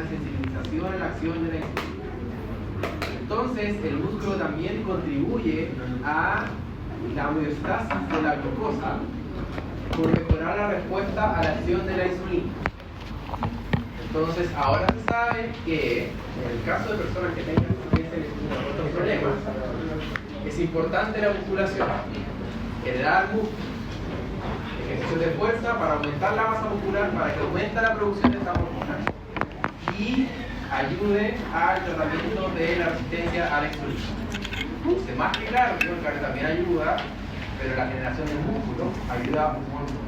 desensibilización en la acción de la insulina. Entonces, el músculo también contribuye a la homeostasis de la glucosa por mejorar la respuesta a la acción de la insulina. Entonces, ahora se sabe que en el caso de personas que tengan insuficiencia de la insulina o otros problemas, es importante la musculación, generar músculo, ejercicios de fuerza para aumentar la masa muscular, para que aumente la producción de esta hormona y ayude al tratamiento de la resistencia a la insulina. Es más que claro que el cardio también ayuda, pero la generación de músculo ayuda un montón.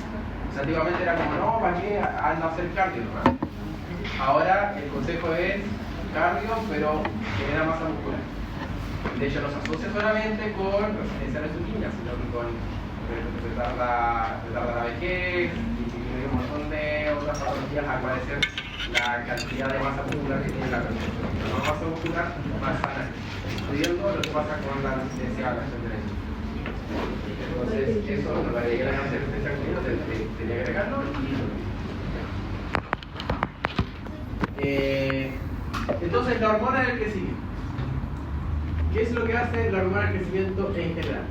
O sea, antiguamente era como, no, ¿para qué anda a hacer cardio? ¿No? Ahora el consejo es cardio, pero genera masa muscular. De hecho, no se asocia solamente con resistencia a la insulina, sino que con retarda la vejez y un montón de otras patologías al parecer la cantidad de masa muscular que tiene la persona. No masa muscular, más sana. Estudiando lo que pasa con la resistencia a la acción de la insulina. Entonces, eso no lo haría la resistencia a la insulina, tenía que agregarlo y entonces, la hormona del crecimiento. ¿Qué es lo que hace la hormona del crecimiento en general?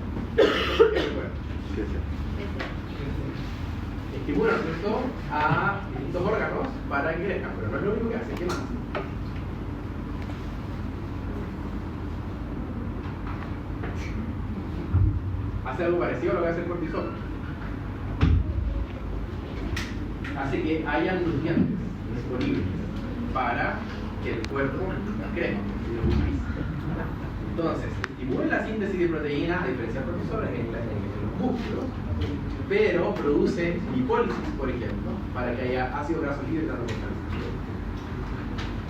Estimula, ¿cierto?, a distintos órganos para que crezcan, pero no es lo único que hace. ¿Qué más? Hace algo parecido a lo que hace el cortisol. Hace que haya nutrientes disponibles para que el cuerpo crezca y lo utilice. Entonces, estimula la síntesis de proteínas a diferencia del cortisol en los músculos, pero produce lipólisis, por ejemplo, para que haya ácido graso libre tanto como calcio.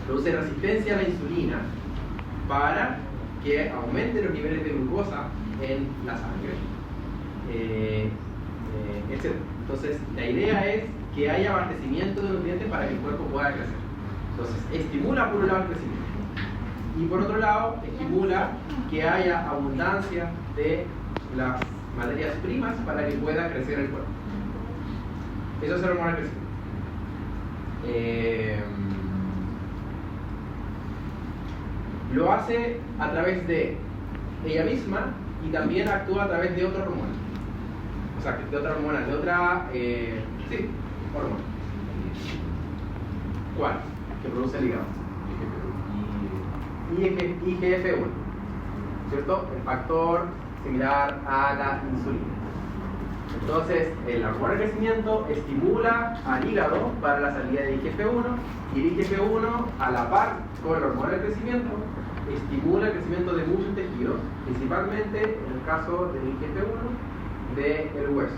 Produce resistencia a la insulina para que aumente los niveles de glucosa en la sangre, etc. Entonces, la idea es que haya abastecimiento de nutrientes para que el cuerpo pueda crecer. Entonces, estimula por un lado el crecimiento y por otro lado estimula que haya abundancia de las materias primas para que pueda crecer el cuerpo. Eso es el hormona del crecimiento. Lo hace a través de ella misma y también actúa a través de otra hormona. O sea, de otra hormona, de otra hormona. ¿Cuál? Que produce el hígado. IGF-1, ¿cierto? El factor similar a la insulina. Entonces, el hormona del crecimiento estimula al hígado para la salida de IGF-1 y el IGF-1, a la par con la hormona del crecimiento, estimula el crecimiento de muchos tejidos, principalmente en el caso del IGF-1 del hueso.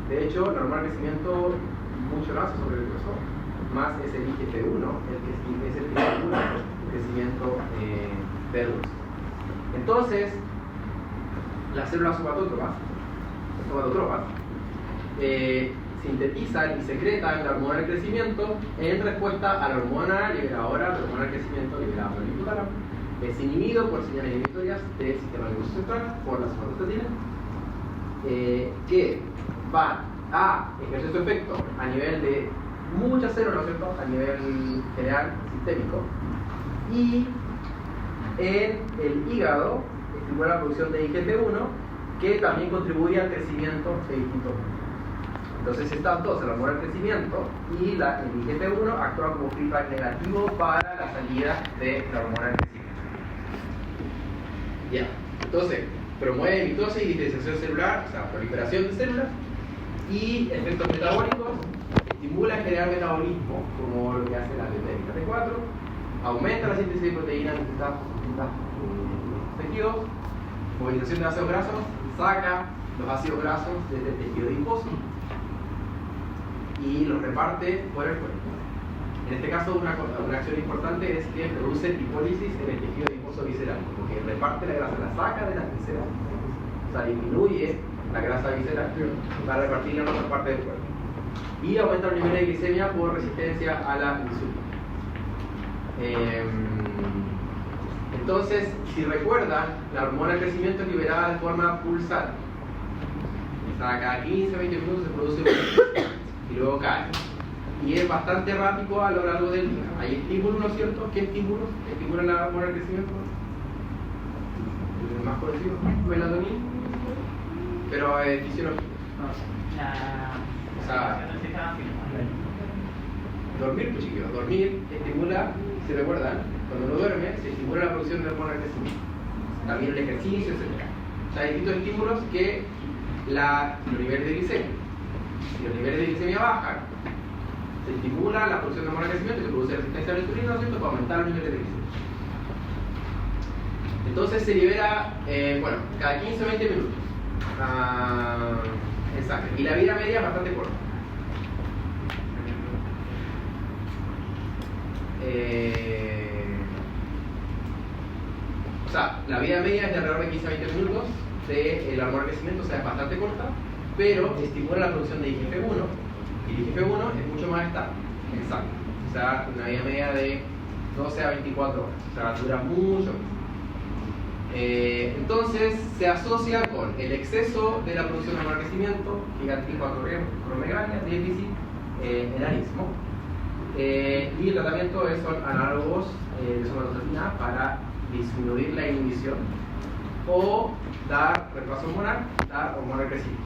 De hecho, la hormona del crecimiento mucho lo hace sobre el hueso, más es el IGF-1 el que es el que estimula el crecimiento del hueso. Entonces, las células somatótropas sintetizan y secretan la hormona del crecimiento en respuesta a la hormona liberadora, la hormona del crecimiento liberada por el hipotálamo. Es inhibido por señales inhibitorias del sistema nervioso central, por la somatostatina, que van a ejercer su efecto a nivel de muchas células, ¿cierto?, a nivel general, sistémico, y en el hígado estimula la producción de IGF-1, que también contribuye al crecimiento de distintos músculos. Entonces estas dos, la hormona del crecimiento y el IGF-1, actúan como feedback negativo para la salida de la hormona del crecimiento. Ya, entonces promueve mitosis y diferenciación celular, o sea, proliferación de células, y efectos metabólicos, estimula en general metabolismo, como lo que hace la BT4, aumenta la síntesis de proteínas en distintos tejidos, movilización de ácidos grasos, saca los ácidos grasos desde el tejido adiposo y los reparte por el cuerpo. En este caso, una acción importante es que produce lipólisis en el tejido adiposo visceral, porque reparte la grasa, la saca de las visceras, o sea, disminuye la grasa visceral para repartirla en otra parte del cuerpo. Y aumenta los niveles de glicemia por resistencia a la insulina. Entonces, si recuerdan, la hormona del crecimiento es liberada de forma pulsar. O sea, cada 15-20 minutos se produce una y luego cae. y es bastante errático a lo largo del día. Hay estímulos, ¿no es cierto? ¿Qué estímulos estimulan la hormona del crecimiento? El más conocido, melatonina, pero es fisiológico. O sea, dormir, pues chiquillos, dormir estimula, si recuerdan, cuando uno duerme, se estimula la producción de hormona del crecimiento. También el ejercicio, etc. O sea, hay distintos estímulos que los niveles de glicemia. Si los niveles de glicemia bajan, se estimula la producción de hormona del crecimiento, se produce resistencia a la insulina, ¿no es cierto?, para aumentar los niveles de glicemia. Entonces se libera, cada 15 o 20 minutos. Exacto. Y la vida media es bastante corta. O sea, la vida media es de alrededor de 15 a 20 minutos del hormona del crecimiento, o sea, es bastante corta, pero estimula la producción de IGF-1, y el IGF-1 es mucho más estable. Exacto. O sea, una vida media de 12 a 24 horas, o sea, dura mucho más. Entonces se asocia con el exceso de la producción de hormona del crecimiento, gigantismo, acromegalia, déficit, enanismo, y el tratamiento son análogos de somatostatina para disminuir la inhibición o dar reemplazo hormonal, dar hormona del crecimiento.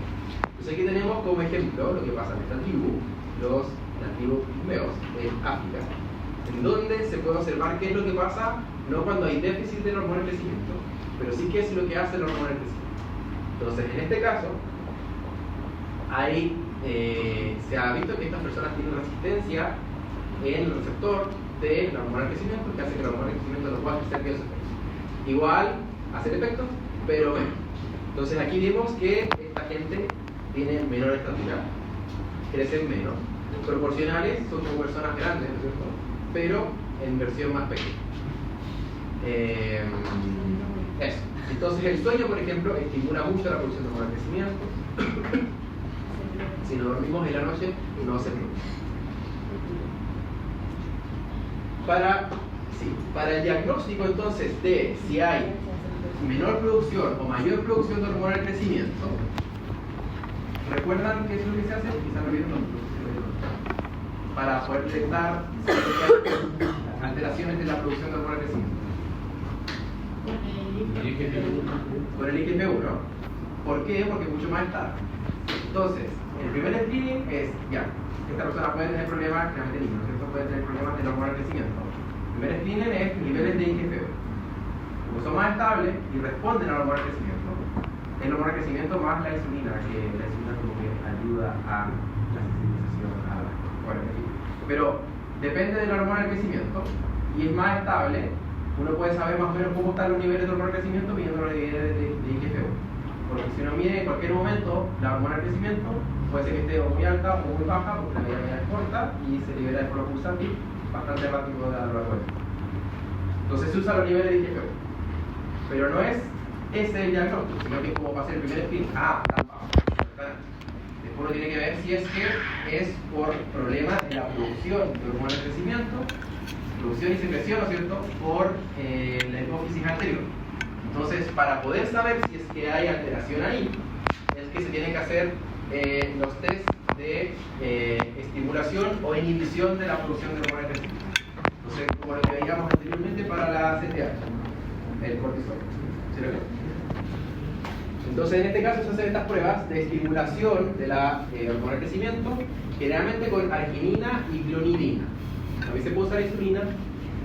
Entonces aquí tenemos como ejemplo lo que pasa en esta tribu, los nativos pigmeos en África, en donde se puede observar qué es lo que pasa no cuando hay déficit de la hormona del crecimiento, pero sí qué es lo que hace la hormona del crecimiento. Entonces, en este caso, se ha visto que estas personas tienen resistencia en el receptor de la hormona del crecimiento, que hace que la hormona del crecimiento no pueda hacer que los efectos. Igual, hacer efectos, pero menos. Entonces, aquí vemos que esta gente tiene menor estatura, crecen menos, proporcionales, son como personas grandes, ¿no es cierto?, pero en versión más pequeña. Eso. Entonces el sueño, por ejemplo, estimula mucho la producción de hormona del crecimiento. Si no dormimos en la noche, no se produce. Para el diagnóstico entonces de si hay menor producción o mayor producción de hormona del crecimiento, ¿recuerdan qué es lo que se hace? Quizás lo vieron para poder detectar alteraciones de la producción de hormona del crecimiento. Con el IGF-1. ¿Por qué? Porque es mucho más estable. Entonces, el primer screening es, esta persona puede tener problemas, generalmente niños, ¿cierto? Puede tener problemas de la hormona del crecimiento. El primer screening es niveles de IGF-1. Como son más estables y responden a la hormona del crecimiento, es la hormona del crecimiento más la insulina, que la insulina como que ayuda a la sensibilización a la pero depende de la hormona del crecimiento y es más estable. Uno puede saber más o menos cómo están los niveles de hormona del crecimiento midiendo los niveles de IGF-1. Porque si uno mide en cualquier momento la hormona del crecimiento, puede ser que esté muy alta o muy baja, porque la vida media es corta y se libera el polo pulsante bastante rápido a lo largo del día. Entonces se usan los niveles de IGF-1. Pero no es ese el diagnóstico, sino que es como para hacer el primer screen. Tan bajo. Después uno tiene que ver si es que es por problemas en la producción de hormona del crecimiento, producción y secreción, ¿no es cierto?, por la hipófisis anterior. Entonces, para poder saber si es que hay alteración ahí, es que se tienen que hacer los test de estimulación o inhibición de la producción de hormona del crecimiento. Entonces, como lo que veíamos anteriormente para la CTH, el cortisol. ¿Sí lo ven? Entonces, en este caso se hacen estas pruebas de estimulación de la hormona del crecimiento, generalmente con arginina y clonidina. A veces se puede usar insulina,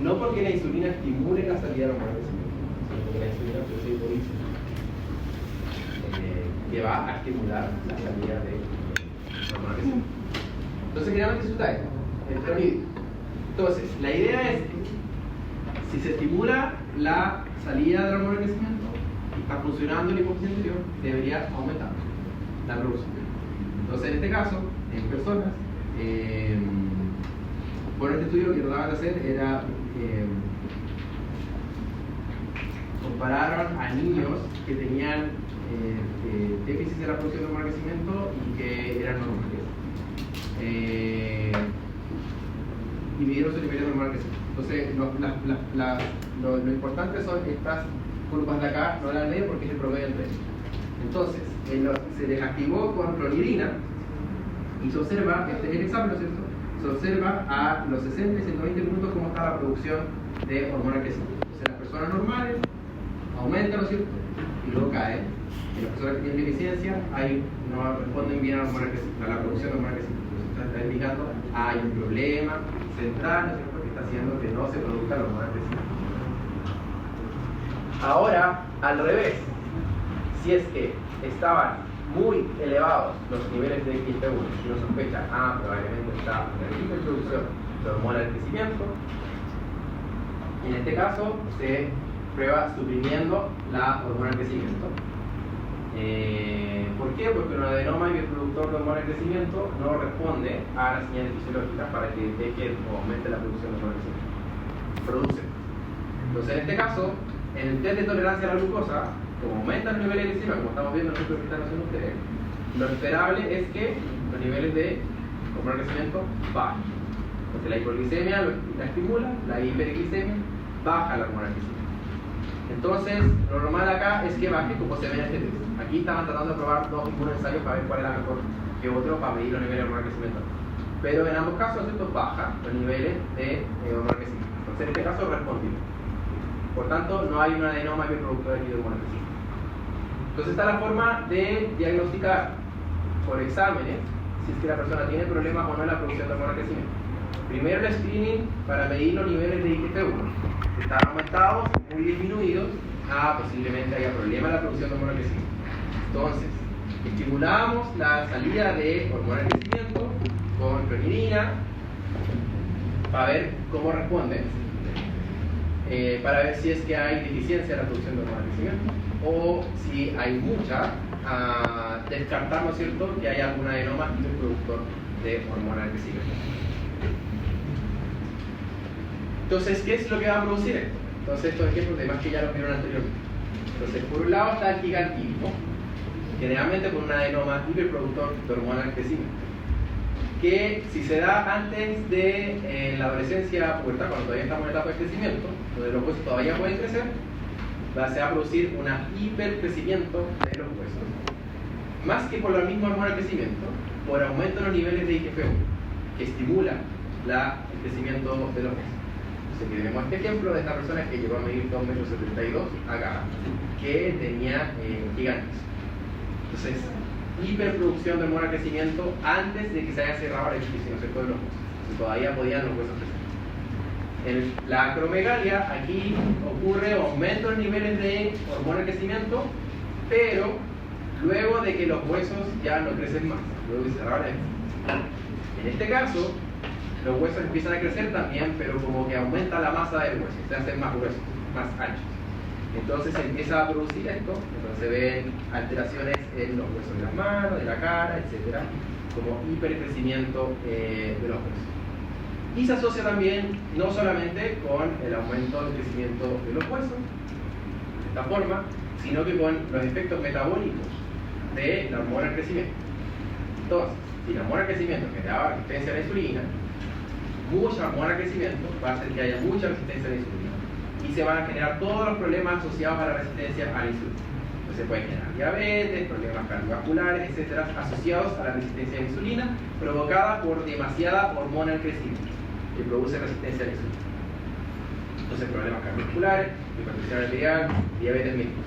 no porque la insulina estimule la salida de la hormona del crecimiento, sino porque la insulina produce hipófisis que va a estimular la salida de la hormona del crecimiento. Entonces, generalmente se usa esto, el clonidina. Entonces, la idea es que si se estimula la salida de la hormona del crecimiento y está funcionando la hipófisis anterior, debería aumentar la producción. Entonces, en este caso, en personas, bueno, este estudio lo que trataban de hacer era compararon a niños que tenían déficit de la producción de hormona del crecimiento y que eran normales. Y midieron su nivel de hormona del crecimiento. Entonces, lo importante son estas curvas de acá, no la del medio, porque es el promedio entre ellos. Entonces, se les activó con clonidina y se observa, este es el examen, ¿no es cierto?, se observa a los 60 y 120 minutos cómo está la producción de hormona crecimiento. Entonces, las personas normales aumentan, ¿no es cierto? Y luego caen. Y las personas que tienen deficiencia ahí no responden bien a la producción de hormona crecimiento. Entonces, está indicando hay un problema central, ¿no es cierto?, que está haciendo que no se produzca la hormona crecimiento. Ahora, al revés, si es que estaban muy elevados los niveles de XP1, si uno sospecha, probablemente está en la hiperproducción de hormona del crecimiento, en este caso se prueba suprimiendo la hormona del crecimiento. ¿Por qué? Porque un adenoma hiperproductor de hormona del crecimiento no responde a las señales fisiológicas para que deje o aumente la producción de hormona del crecimiento. Produce. Entonces, en este caso, en el test de tolerancia a la glucosa, como aumentan los niveles de glicemia, como estamos viendo en ejemplo que están haciendo ustedes, lo esperable es que los niveles de hormona del crecimiento bajen. Entonces la hipoglicemia la estimula, la hiperglicemia baja la hormona del crecimiento. Entonces, lo normal acá es que baje como se ve en este test. Aquí estaban tratando de probar dos ensayos para ver cuál era mejor que otro para medir los niveles de hormona del crecimiento. Pero en ambos casos, ¿cierto?, baja los niveles de hormona del crecimiento. Entonces, en este caso respondió. Por tanto, no hay un adenoma hiperproductor de hormona del crecimiento. Entonces está la forma de diagnosticar por exámenes si es que la persona tiene problemas o no en la producción de hormona del crecimiento. Primero el screening para medir los niveles de IGF-1. Si están aumentados, muy disminuidos, posiblemente haya problemas en la producción de hormona del crecimiento. Entonces, estimulamos la salida de hormona del crecimiento con clonidina para ver cómo responden. Para ver si es que hay deficiencia en la producción de hormona del crecimiento o si hay mucha, descartar, ¿no es cierto?, que haya algún adenoma hiperproductor de hormona del crecimiento. Entonces, ¿qué es lo que va a producir esto? Entonces, estos ejemplos, además que ya los vieron anteriormente. Entonces, por un lado está el gigantismo, generalmente por un adenoma hiperproductor de hormona del crecimiento, que si se da antes de la adolescencia pubertad, cuando todavía estamos en etapa de crecimiento, donde los huesos todavía pueden crecer, se va a producir un hipercrecimiento de los huesos, más que por la misma hormona del crecimiento, por aumento de los niveles de IGF-1, que estimula el crecimiento de los huesos. Entonces, aquí tenemos este ejemplo de esta persona que llegó a medir 2,72 m acá, que tenía gigantes. Entonces, hiperproducción de hormona del crecimiento antes de que se haya cerrado la exposición, ¿no es cierto?, de los huesos. Entonces, todavía podían los huesos crecer. En la acromegalia, aquí ocurre aumento en niveles de hormona del crecimiento, pero luego de que los huesos ya no crecen más, luego de cerrar la exposición. En este caso, los huesos empiezan a crecer también, pero como que aumenta la masa del hueso, se hacen más gruesos, más anchos. Entonces se empieza a producir esto, entonces se ven alteraciones en los huesos de las manos, de la cara, etc., como hipercrecimiento de los huesos. Y se asocia también no solamente con el aumento del crecimiento de los huesos, de esta forma, sino que con los efectos metabólicos de la hormona del crecimiento. Entonces, si la hormona del crecimiento generaba resistencia a la insulina, mucha hormona del crecimiento va a hacer que haya mucha resistencia a la insulina. Y se van a generar todos los problemas asociados a la resistencia a la insulina. Entonces pueden generar diabetes, problemas cardiovasculares, etcétera, asociados a la resistencia a la insulina, provocada por demasiada hormona del crecimiento, que produce resistencia a la insulina. Entonces problemas cardiovasculares, hipertensión arterial, diabetes mellitus.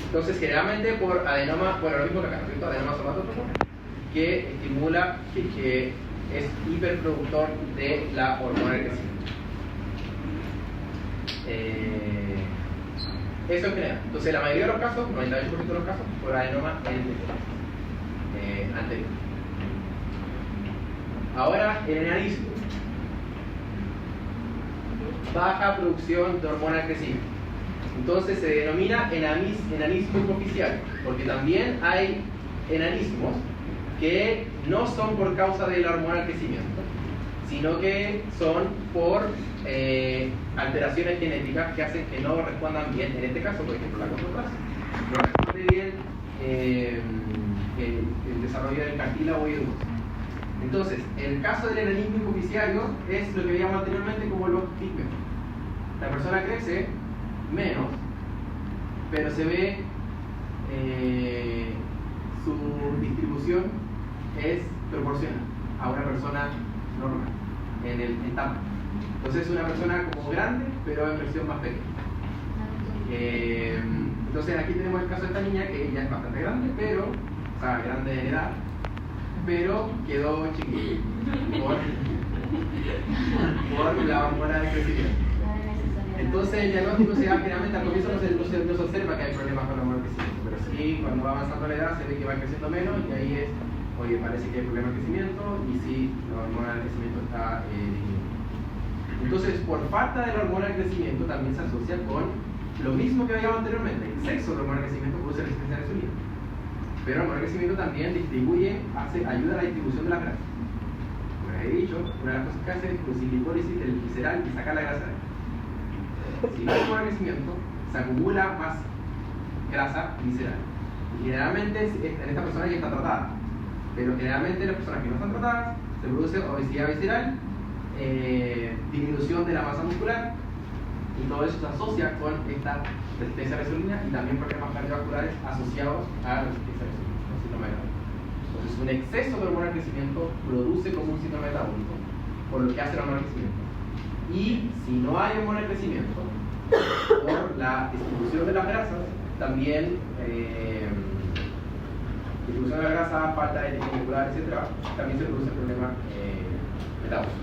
Entonces generalmente por adenoma, bueno, lo mismo que acá, ¿cierto?, adenoma somatotropo, que estimula, que es hiperproductor de la hormona del crecimiento. Eso en general. Entonces, la mayoría de los casos, 98% de los casos, por adenoma anterior. Ahora, el enanismo. Baja producción de hormona del crecimiento. Entonces, se denomina enanismo hipoficiario, porque también hay enanismos que no son por causa de la hormona del crecimiento, sino que son por alteraciones genéticas que hacen que no respondan bien. En este caso, por ejemplo, la costotrasa no responde bien el desarrollo del cartílago y el hueso. Entonces, el caso del enanismo hipoficiario es lo que veíamos anteriormente como los pigmentos. La persona crece menos, pero se ve su distribución es proporcional a una persona normal en tamaño. Entonces es una persona como grande, pero en versión más pequeña. Entonces aquí tenemos el caso de esta niña, que ella es bastante grande, pero, o sea, grande de edad, pero quedó chiquita por la hormona de crecimiento. Entonces el diagnóstico se da generalmente al comienzo no se observa que hay problemas con la hormona de crecimiento, pero sí cuando va avanzando la edad se ve que va creciendo menos y ahí es, oye, parece que hay problema de crecimiento y sí, la hormona de crecimiento está disminuyendo. Entonces, por falta de la hormona de crecimiento también se asocia con lo mismo que habíamos anteriormente, el sexo de la hormona de crecimiento produce resistencia a la insulina. Pero la hormona de crecimiento también ayuda a la distribución de las grasas. Como les he dicho, una de las cosas que hace es producir glicólisis del visceral y sacar la grasa de ahí. Si no hay hormona de crecimiento, se acumula más grasa visceral. Y generalmente en esta persona ya está tratada. Pero generalmente en las personas que no están tratadas se produce obesidad visceral, disminución de la masa muscular, y todo eso se asocia con esta resistencia a la insulina y también problemas cardiovasculares asociados a la resistencia a la insulina, un síndrome metabólico. Entonces, un exceso de hormona de crecimiento produce como un síndrome metabólico, por lo que hace la hormona de crecimiento. Y si no hay hormona de crecimiento, por la distribución de las grasas, también distribución de la grasa, falta de tejido muscular, etc., también se produce problemas metabólicos.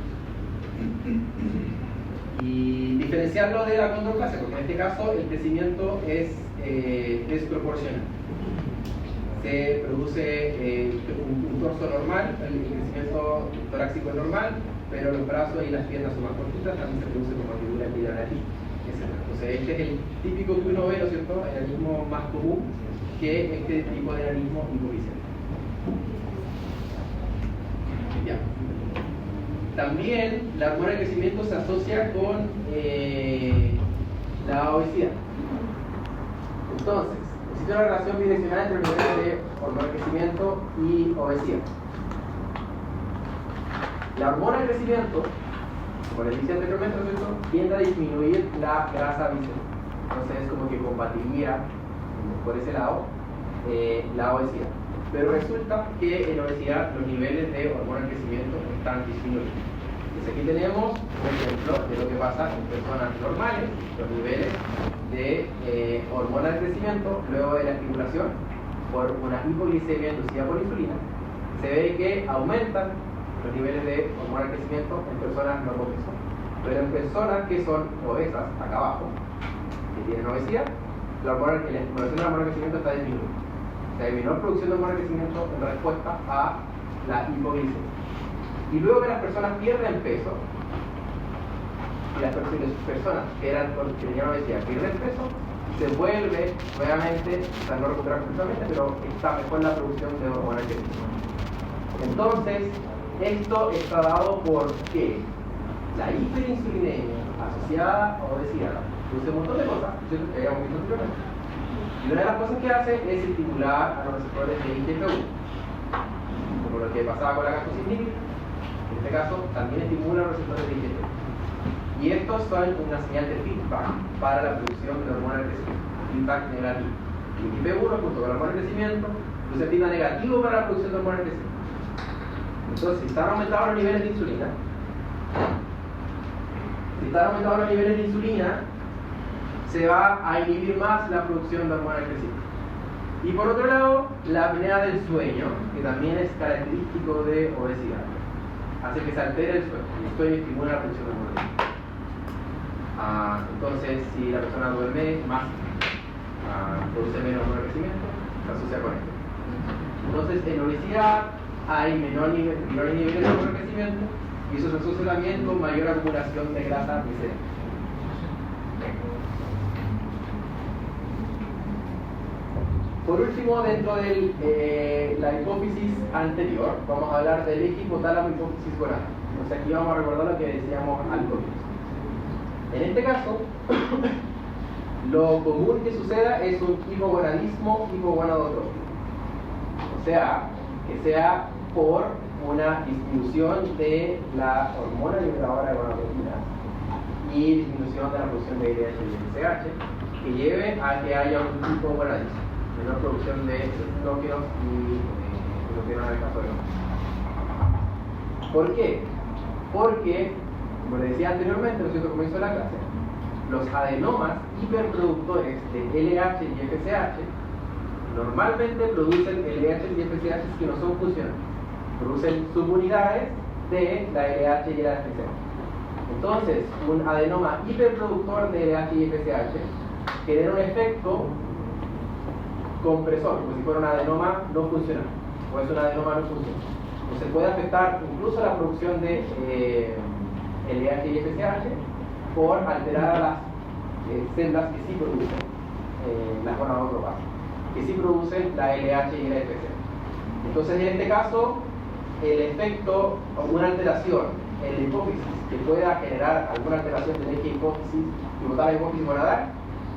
Y diferenciarlo de la acondroplasia, porque en este caso el crecimiento es desproporcional. Se produce un torso normal, el crecimiento torácico es normal, pero los brazos y las piernas son más cortitas, también se produce como figura de la nariz, etc. Entonces este es el típico que uno ve, ¿no es cierto?, el anismo más común, que este tipo de anismo hipovisceral. Ya. También la hormona de crecimiento se asocia con la obesidad. Entonces, existe una relación bidireccional entre los niveles de hormona de crecimiento y obesidad. La hormona de crecimiento, como les decía anteriormente, tiende a disminuir la grasa visceral. Entonces es como que combatiría por ese lado la obesidad. Pero resulta que en obesidad los niveles de hormona de crecimiento están disminuidos. Entonces aquí tenemos un ejemplo de lo que pasa en personas normales, los niveles de hormona de crecimiento luego de la estimulación por una hipoglicemia inducida por insulina. Se ve que aumentan los niveles de hormona de crecimiento en personas no obesas. Pero en personas que son obesas, acá abajo, que tienen obesidad, la estimulación de la hormona de crecimiento está disminuyendo. Se disminuyó la producción de hormona de crecimiento en respuesta a la hipoglicemia. Y luego que las personas pierden peso, y las personas que tenían obesidad pierden peso, se vuelve nuevamente, o sea, no recupera completamente, pero está mejor la producción de hormona de crecimiento. Entonces, esto está dado por que la hiperinsulinemia asociada a obesidad produce un montón de cosas, que habíamos visto anteriormente. Y una de las cosas que hace es estimular a los receptores de IGF-1, como lo que pasaba con la gastrocistitis. En este caso, también estimula los receptores de IGF-1. Y estos son una señal de feedback para la producción de la hormona de crecimiento. Feedback negativo. El IGF-1 junto con la hormona de crecimiento produce feedback negativo para la producción de hormona de crecimiento. Entonces, si están aumentados los niveles de insulina, se va a inhibir más la producción de hormona de crecimiento. Y por otro lado, la apnea del sueño, que también es característico de obesidad, hace que se altere el sueño. El sueño estimula la producción de hormona de crecimiento. Entonces, si la persona duerme más, produce menos hormona de crecimiento, se asocia con esto. Entonces, en obesidad hay menores niveles de hormona de crecimiento y eso se asocia también con mayor acumulación de grasa visceral. Por último, dentro de la hipófisis anterior, vamos a hablar del eje hipotálamo hipófisis gonada. Entonces aquí vamos a recordar lo que decíamos al comienzo. En este caso, lo común que suceda es un hipogonadismo hipogonadotrópico. O sea, que sea por una disminución de la hormona liberadora de gonadotropina y disminución de la producción de IDH y LCH, que lleve a que haya un hipogonadismo. menor producción de estrógenos y en el caso de los. ¿Por qué? Porque, como les decía anteriormente, ¿no es cierto?, comienzo de la clase, los adenomas hiperproductores de LH y FSH normalmente producen LH y FSH que no son funcionales. Producen subunidades de la LH y la FSH. Entonces, un adenoma hiperproductor de LH y FSH genera un efecto compresor, como si fuera un adenoma no funcional, o es un adenoma no funcional. Entonces puede afectar incluso la producción de LH y FSH por alterar a las células que sí producen las gonadotropas, que sí producen la LH y la FSH. Entonces, en este caso, el efecto o una alteración en la hipófisis que pueda generar alguna alteración del eje hipófisis pivotal hipófisis gonadal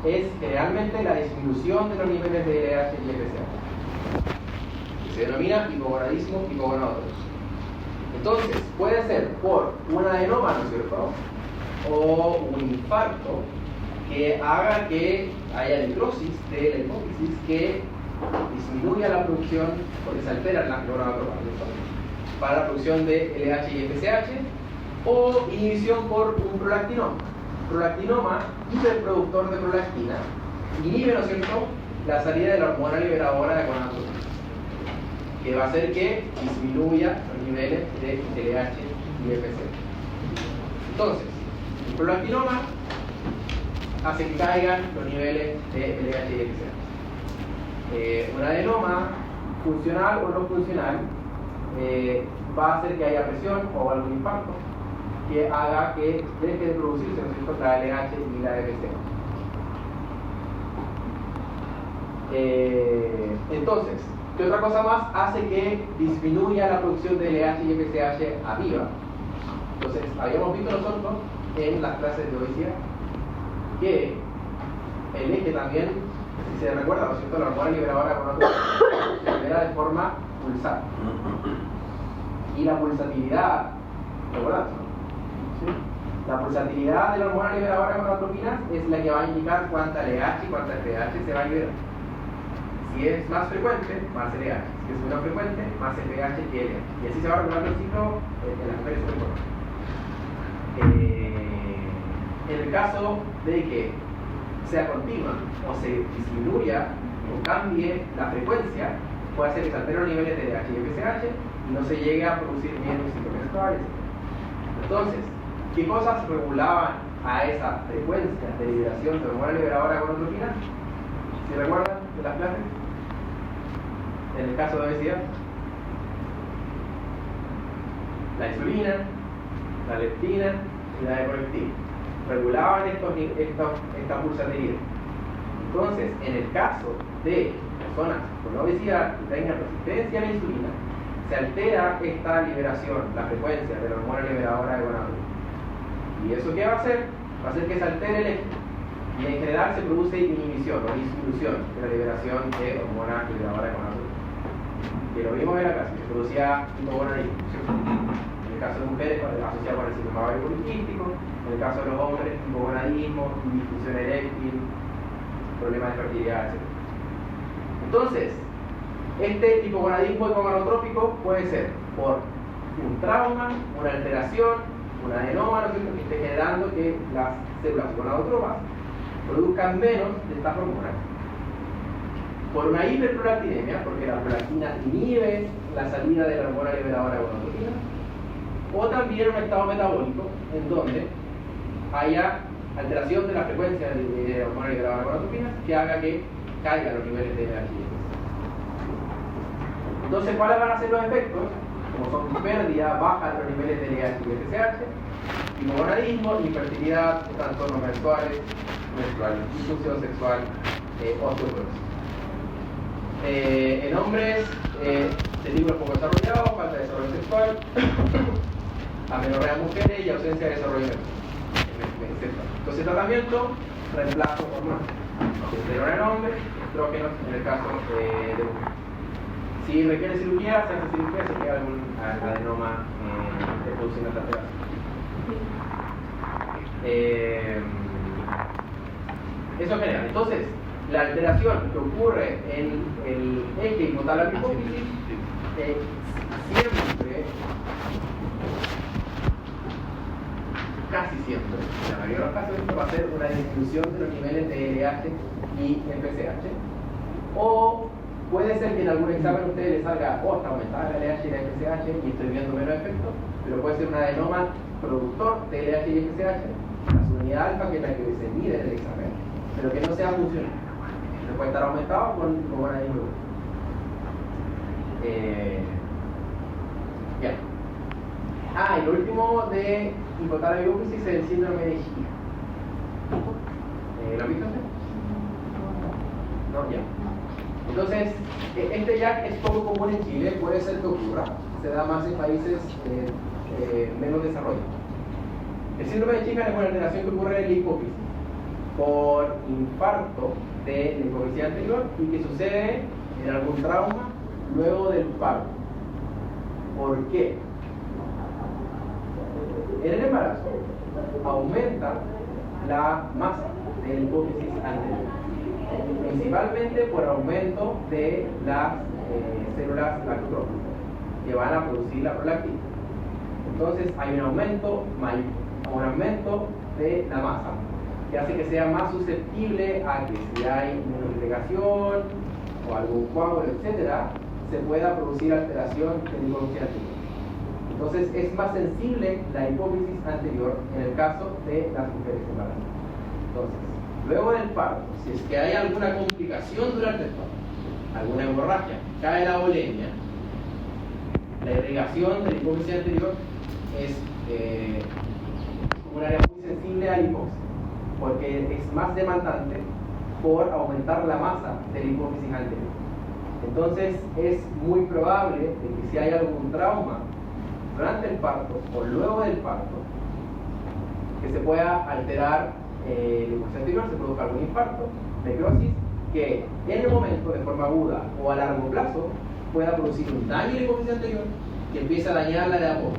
es generalmente la disminución de los niveles de LH y FSH. Se denomina hipogonadismo hipogonadotropos. Entonces, puede ser por un adenoma, ¿no es cierto?, o un infarto que haga que haya necrosis de la hipófisis que disminuya la producción, porque se alteran las gonadotropas para la producción de LH y FSH, o inhibición por un prolactinoma. Prolactinoma, hiperproductor de prolactina, inhibe, ¿no es cierto?, la salida de la hormona liberadora de gonadotropina, que va a hacer que disminuya los niveles de LH y FSH. Entonces, el prolactinoma hace que caigan los niveles de LH y FSH. Un adenoma funcional o no funcional va a hacer que haya presión o algún impacto que haga que deje de producirse, ¿no es cierto?, la LH y la FSH. Entonces, ¿qué otra cosa más hace que disminuya la producción de LH y FSH arriba? Entonces, habíamos visto nosotros en las clases de obesidad que el eje también, si se recuerda, ¿no es cierto?, la hormona liberadora se libera de forma pulsar. Y la pulsatilidad, ¿recuerdas? ¿Sí? La pulsatilidad de la hormona liberadora de gonadotropinas es la que va a indicar cuánta LH y cuánta FSH se va a liberar. Si es más frecuente, más LH. Si es menos frecuente, más FSH que LH. Y así se va regulando el ciclo en las mujeres sobre todo. En el caso de que sea continua o se disminuya o cambie la frecuencia, puede hacer que se alteren los niveles de LH y FSH y no se llegue a producir bien los ciclos menstruales. Entonces, ¿qué cosas regulaban a esa frecuencia de liberación de hormona liberadora de gonadotropinas? ¿Se recuerdan de las clases? En el caso de obesidad, la insulina, la leptina y la epoleptina regulaban esta pulsatilidad. Entonces, en el caso de personas con obesidad que tengan resistencia a la insulina, se altera esta liberación, la frecuencia de la hormona liberadora de gonadotropinas. ¿Y eso qué va a hacer? Va a hacer que se altere el eje. Y en general se produce inhibición o disminución de la liberación de hormona liberadora de gonadotropinas. Que lo vimos en la clase, se producía hipogonadismo, ¿cierto? En el caso de mujeres, asociado con el síndrome ovario poliquístico. En el caso de los hombres, hipogonadismo, disfunción eréctil, problemas de fertilidad, etc. Entonces, este hipogonadismo hipogonadotrópico puede ser por un trauma, una alteración, un adenoma, ¿no es cierto?, que esté generando que las células gonadotropas produzcan menos de estas hormonas. Por una hiperprolactinemia, porque la prolactina inhibe la salida de la hormona liberadora de gonadotropinas, o también un estado metabólico en donde haya alteración de la frecuencia de la hormona liberadora de gonadotropinas que haga que caigan los niveles de LH. Entonces, ¿cuáles van a ser los efectos? Como son pérdida baja de los niveles de LH y FSH, hipogonadismo, infertilidad, trastornos menstruales, disfunción sexual, osteoporosis. En hombres, testículos poco desarrollados, falta de desarrollo sexual, amenorrea en mujeres y ausencia de desarrollo sexual. Entonces, tratamiento, reemplazo hormonal. Testosterona en hombres, estrógenos en el caso de mujeres. Si requiere cirugía, se hace cirugía, se queda algún adenoma de producción de terapia. Eso en general. Entonces, la alteración que ocurre en el eje hipotálamo hipófisis siempre, casi siempre, en la mayoría de los casos, esto va a ser una disminución de los niveles de LH y FSH. O puede ser que en algún examen a ustedes les salga, está aumentada la LH y la FSH y estoy viendo menos efecto, pero puede ser un adenoma productor de LH y FSH, la subunidad alfa, que es la que se mide en el examen, pero que no sea funcional. Puede estar aumentado con una disminución. Ya. Y lo último de hipotálamo hipófisis es el síndrome de Giga. ¿Lo han visto usted? No, ya. Entonces, este ya es poco común en Chile, puede ser que ocurra, se da más en países menos desarrollados. El síndrome de Giga es una alteración que ocurre en la hipófisis por infarto de la hipofisis anterior y que sucede en algún trauma luego del parto. ¿Por qué? En el embarazo aumenta la masa de la hipófisis anterior, principalmente por aumento de las células lactotróficas que van a producir la prolactina. Entonces hay un aumento de la masa que hace que sea más susceptible a que si hay inmunodegradación o algún coágulo, etcétera, se pueda producir alteración de la hipófisis anterior. Entonces es más sensible la hipófisis anterior en el caso de las mujeres embarazadas. Entonces, luego del parto, si es que hay alguna complicación durante el parto, alguna hemorragia, cae la volemia, la irrigación de la hipófisis anterior es como un área muy sensible a la hipoxia, porque es más demandante por aumentar la masa de la hipófisis anterior. Entonces es muy probable de que si hay algún trauma durante el parto o luego del parto, que se pueda alterar la hipófisis anterior, se produzca algún infarto, necrosis, que en el momento, de forma aguda o a largo plazo, pueda producir un daño en la hipófisis anterior que empieza a dañarla de a poco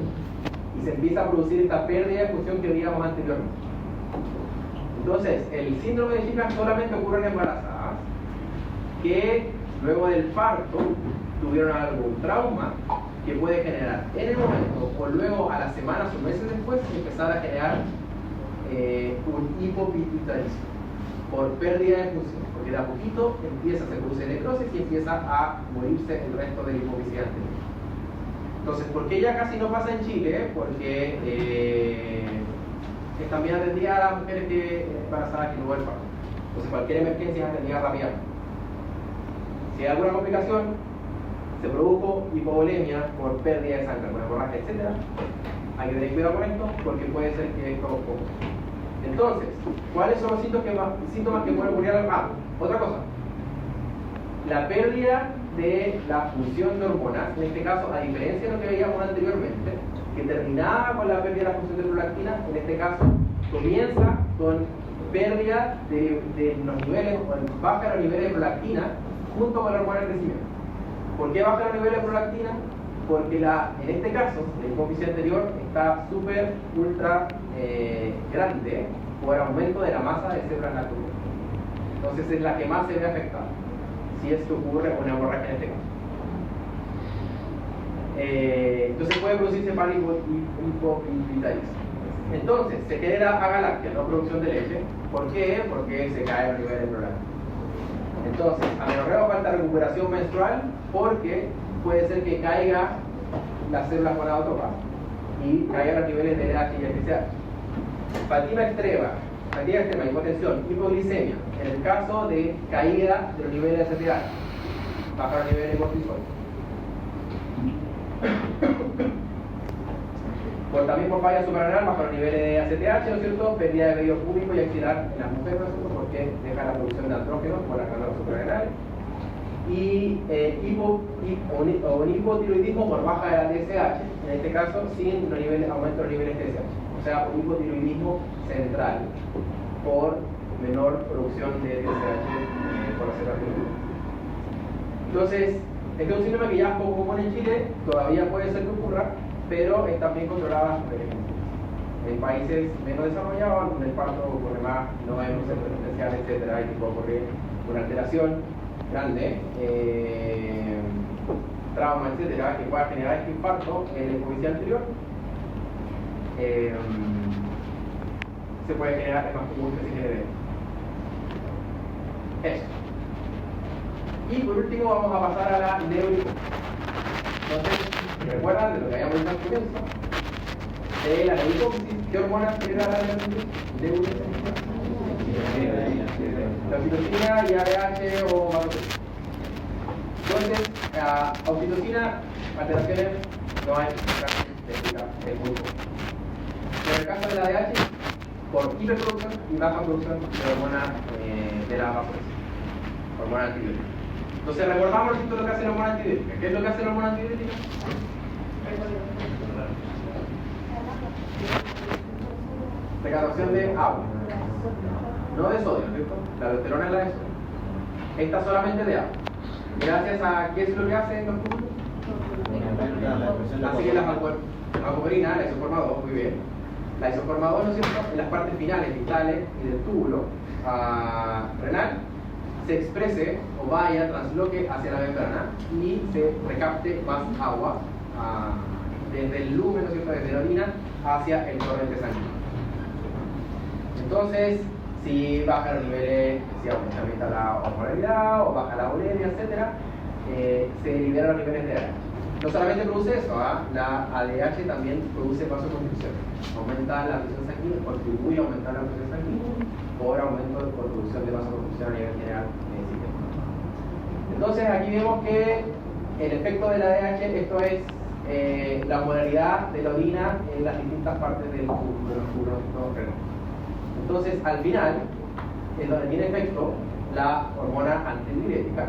y se empieza a producir esta pérdida de función que veíamos anteriormente. Entonces, el síndrome de Giga solamente ocurre en embarazadas que luego del parto tuvieron algún trauma que puede generar en el momento o luego a las semanas o meses después empezar a generar un hipopituitarismo por pérdida de función, porque de a poquito se produce necrosis y empieza a morirse el resto de la hipófisis anterior. Entonces, ¿por qué ya casi no pasa en Chile? Porque es también atendida a las mujeres embarazadas que no vuelven parto. Entonces, cualquier emergencia es atendida rápidamente. Si hay alguna complicación, se produjo hipovolemia por pérdida de sangre, alguna hemorragia, etc., hay que tener cuidado con esto porque puede ser que esto ocurra. Entonces, ¿cuáles son los síntomas que pueden ocurrir? Otra cosa. La pérdida de la función de hormonas, en este caso, a diferencia de lo que veíamos anteriormente, que terminaba con la pérdida de la función de prolactina, en este caso comienza con pérdida de los niveles, o baja los niveles de prolactina junto con la hormona de crecimiento. ¿Por qué baja los niveles de prolactina? Porque en este caso, la hipófisis anterior está súper, ultra grande por aumento de la masa de células lactotróficas. Entonces es la que más se ve afectada, si es que ocurre una hemorragia en este caso. Entonces puede producirse para hipopituitarismo. Entonces se genera agalaxia, no producción de leche. ¿Por qué? Porque se cae el nivel de prolactina. Entonces, amenorrea falta recuperación menstrual porque puede ser que caiga las células gonadotrópas y caigan los niveles de LH y FSH. Fatiga extrema, hipotensión, hipoglicemia, en el caso de caída de los niveles de STH, baja los niveles de cortisol. También por falla suprarrenal, baja los niveles de ACTH, ¿no es cierto? Pérdida de vello púbico y axilar en las mujeres, ¿no es cierto? Porque deja la producción de andrógenos por las glándulas suprarrenales. Y un hipotiroidismo por baja de la TSH, en este caso sin aumento de los niveles de TSH. O sea, un hipotiroidismo central por menor producción de TSH por la célula tiroides. Entonces, este es un síndrome que ya es poco común en Chile, todavía puede ser que ocurra, pero está bien controlada en países menos desarrollados, donde el parto ocurre más, no hay un centro especial, etcétera, y que puede ocurrir una alteración grande, trauma, etcétera, que pueda generar este infarto en el hipofisial anterior, se puede generar, es más común que se genere eso. Y por último vamos a pasar a la neurohipoxia. Entonces, ¿recuerdan de lo que habíamos dicho al comienzo? De la neurohipoxis, ¿qué hormonas genera la neurohipoxis? La oxitocina y ADH o vasopresina. Entonces, oxitocina, alteraciones, no hay es muy poco. En el caso de la ADH, por hiperproducción y baja producción de hormona de la vasopresina, hormona antibiótica. Entonces, recordamos lo que hace la hormona antibiótica. ¿Qué es lo que hace la hormona antibiótica? Recaptación de agua, no de sodio, ¿cierto? La aldosterona es la de sodio. Esta solamente de agua. Gracias a ¿qué es lo que hace en los túbulos? Así que la malcoperina, la isoforma 2, muy bien. La isoforma 2, ¿no es cierto? En las partes finales, distales y del túbulo renal se exprese o vaya, transloque hacia la membrana y se recapte más agua desde el lumen, ¿no es cierto? Desde la orina hacia el torrente sanguíneo. Entonces, si baja los niveles, si aumenta la osmolaridad o baja la bulimia, etc., se liberan los niveles de ADH. No solamente produce eso, la ADH también produce vasoconstricción. Aumenta la presión sanguínea, contribuye a aumentar la presión sanguínea por aumento por producción de vasoconstricción a nivel general del sistema. Entonces, aquí vemos que el efecto de la ADH, esto es la osmolaridad de la orina en las distintas partes de los túbulos renales. Entonces, al final, es donde tiene efecto la hormona antidiurética.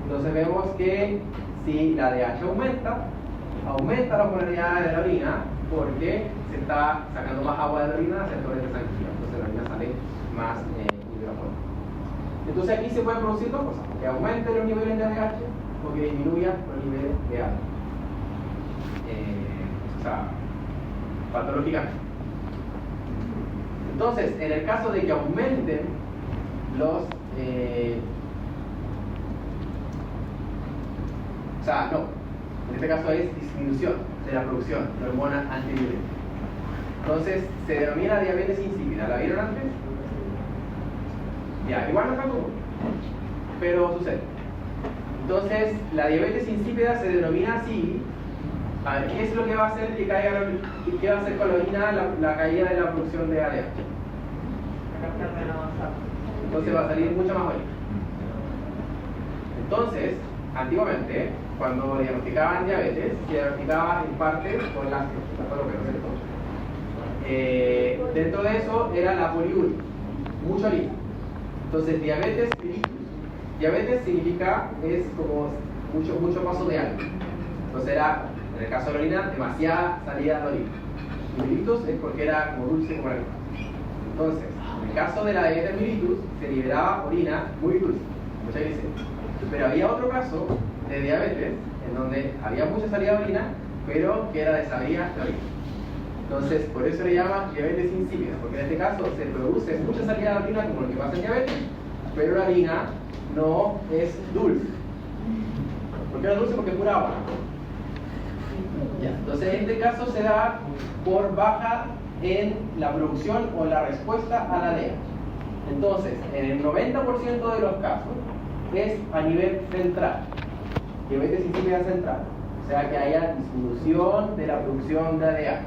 Entonces vemos que si la ADH aumenta la osmolaridad de la orina porque se está sacando más agua de la orina hacia el torrente sanguíneo. Entonces la orina sale más hidrofuerte. Entonces aquí se pueden producir dos cosas: que aumente los niveles de ADH o que disminuya los niveles de ADH. O sea, patológicamente. Entonces, en el caso de que aumenten los... en este caso es disminución de la producción de hormona antidiurética. Entonces, se denomina diabetes insípida. ¿La vieron antes? Ya, igual no está común, pero sucede. Entonces, la diabetes insípida se denomina así. A ver, ¿qué es lo que va a hacer que caiga qué va a hacer con la orina la caída de la producción de ADH? Entonces va a salir mucho más orina. Entonces, antiguamente, cuando diagnosticaban diabetes, se diagnosticaba en parte con la ¿cierto? Dentro de eso era la poliuria, mucha orina. Entonces, diabetes mellitus. Diabetes significa, es como mucho paso de algo. Entonces era, en el caso de la orina, demasiada salida de orina. Y mellitus es porque era como dulce como la orina. Entonces, en el caso de la diabetes mellitus, se liberaba orina muy dulce, mucha glicemia. Pero había otro caso de diabetes en donde había mucha salida de orina, pero que era desabrida de orina. Entonces, por eso le llama diabetes insípida, porque en este caso se produce mucha salida de orina, como lo que pasa en diabetes, pero la orina no es dulce. ¿Por qué no es dulce? Porque es pura agua. Ya. Entonces, en este caso se da por baja en la producción o la respuesta a la ADH. Entonces, en el 90% de los casos es a nivel central, diabetes insípida central, o sea que haya disminución de la producción de ADH.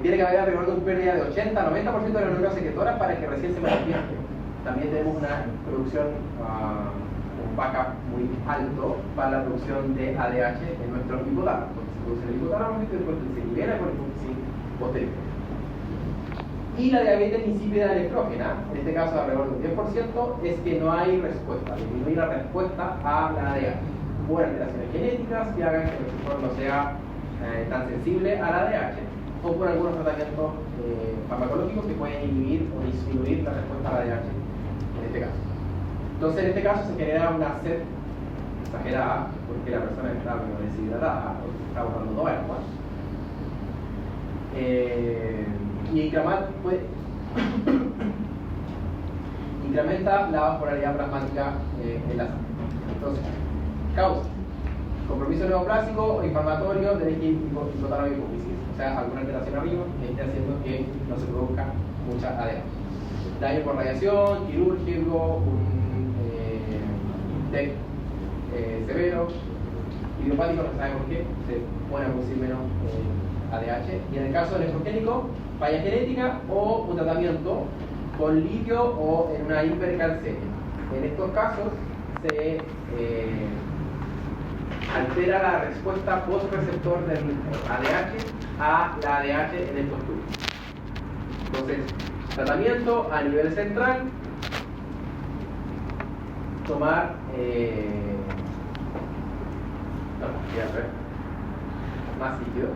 Tiene que haber alrededor de una pérdida de 80-90% de las neuronas secretoras para que recién se manifieste. También tenemos una producción, un backup muy alto para la producción de ADH en nuestro hipotálamo, porque se produce en el hipotálamo y después se libera con el hipófisis posterior. Y la diabetes insípida nefrógena, en este caso alrededor del 10%, es que no hay respuesta, disminuir la respuesta a la ADH por alteraciones genéticas que hagan que el receptor no sea tan sensible a la ADH, o por algunos tratamientos farmacológicos que pueden inhibir o disminuir la respuesta a la ADH en este caso. Entonces, en este caso se genera una sed exagerada porque la persona está deshidratada o se está botando toda agua. incrementa la vascularidad plasmática en la sangre. Entonces, causa compromiso neoplásico o inflamatorio del eje hipotálamo hipófisis, o sea, alguna alteración arriba que esté haciendo que no se produzca mucha ADH. Daño por radiación, quirúrgico, un TEC severo, idiopático, no se sabe por qué, se pone a producir menos ADH. Y en el caso del nefrogénico, falla genética o un tratamiento con litio o en una hipercalcemia. En estos casos se altera la respuesta post-receptor del ADH a la ADH en estos tubos. Entonces, tratamiento a nivel central, tomar más líquido,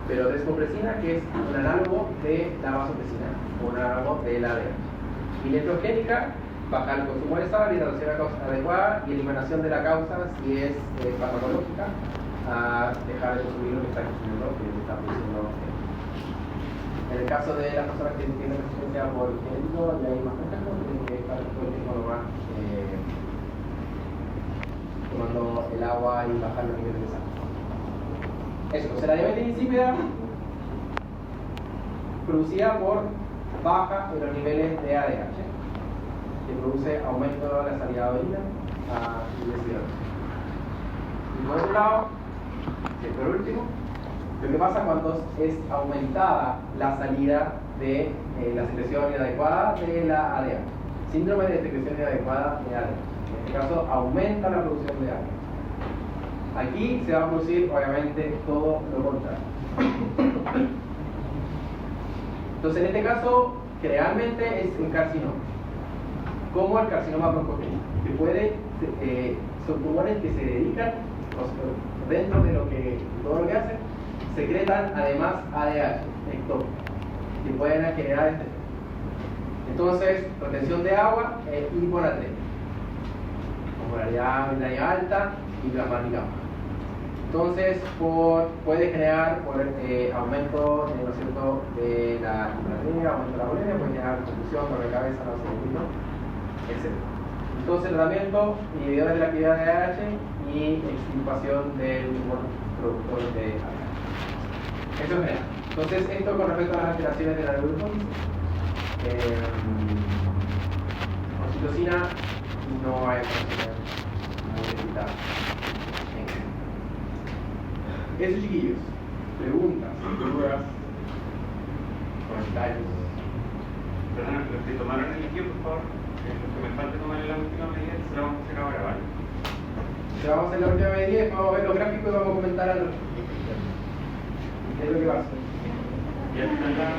pero desmopresina, que es un análogo de la vasopresina, un análogo de la ADH. Y nefrogénica, bajar el consumo de sal, hidratación adecuada y eliminación de la causa si es farmacológica, a dejar de consumir lo que está consumiendo, que está produciendo. En el caso de las personas que tienen resistencia por genético, ya hay más contacto, tienen que estar todo el tiempo nomás tomando el agua y bajar los niveles de sal. Eso, o sea, la diabetes insípida producida por baja en los niveles de ADH, que produce aumento de la salida de orina y deshidratación. Y por otro lado, por último, lo que pasa cuando es aumentada la salida de la secreción inadecuada de la ADH. Síndrome de secreción inadecuada de ADH. En este caso, aumenta la producción de ADH. Aquí se va a producir, obviamente, todo lo contrario. Entonces, en este caso, generalmente es un carcinoma. Como el carcinoma broncogénico, que puede, son tumores que se dedican, dentro de todo lo que hacen, secretan además ADH, ectópico, que pueden generar este. Entonces, retención de agua e hiponatremia, osmolaridad membrana alta y plasmática baja. Entonces, puede generar aumento, ¿no es cierto?, de la hiponatremia, aumento de la bulimia, puede generar confusión, dolor de cabeza, náusea, etc. Entonces, tratamiento, inhibidores de la actividad de ADH y extirpación del tumor productor de ADH. Eso es general. Entonces, esto con respecto a las alteraciones de la neurocitosis. Oxitocina no hay conocimiento muy limitada. Eso, chiquillos. Preguntas, dudas, comentarios. Perdona, los que tomaron el líquido, por favor, los que me falta tomar en la última medida, se la vamos a hacer ahora, ¿vale? Ya vamos a hacer la última medida, vamos a ver los gráficos y vamos a comentar al respecto. ¿Qué es lo que pasa? Ya está la...